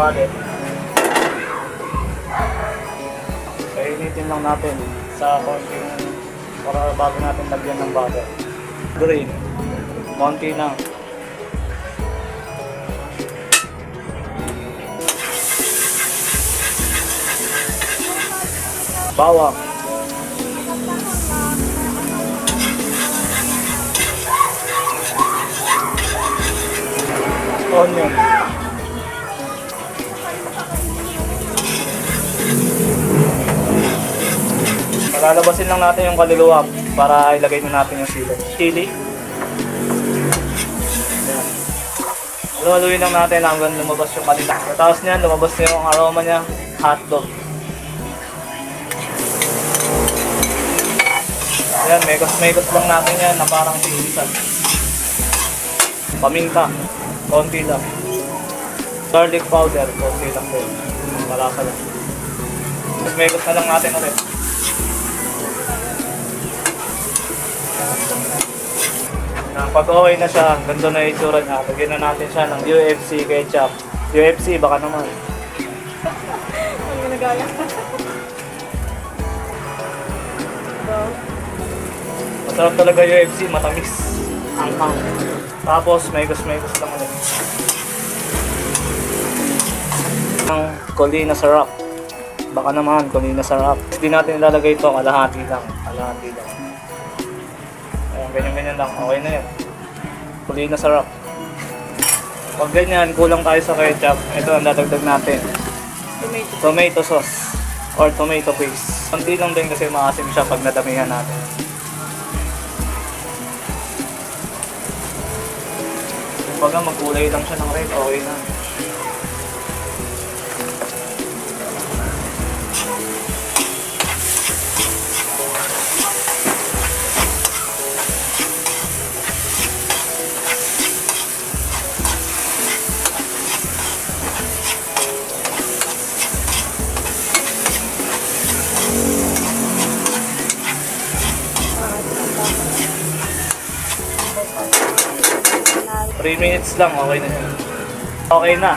Palit. Kainitin lang natin sa konting para bago natin lagyan ng butter. Green. Konti lang. Bawang. Onion. Lalabasin lang natin yung kaluluwa para ilagay na natin yung sili. Chili. Ayan. Haluin lang natin hanggang lumabas yung kalita. Tapos niyan, lumabas na yung aroma niya. Hotdog. Ayan, mekos lang natin yan na parang sinisan. Paminta. Konti lang. Garlic powder. Konti lang din. Malasa lang. Tapos mekos na lang natin ulit. Pag okay na siya, ganito na yung itsura niya. Lagyan na natin siya ng UFC ketchup. UFC, baka naman. Ano nagaya? Masarap talaga UFC, matamis. Anghang. Tapos, mekos lang ulit. Ang Colina syrup. Baka naman, Colina syrup. Hindi natin ilalagay ito, kalahati lang. Kalahati lang. Ganyan lang, okay na yan. Colina syrup. Pag ganyan, kulang tayo sa ketchup. Ito ang dadagdag natin. Tomato sauce or tomato paste. Kunti lang din kasi maasim siya pag nadamihan natin. Kumbaga magkulay lang siya ng red, okay na. 3 minutes lang, okay na yan. Okay na.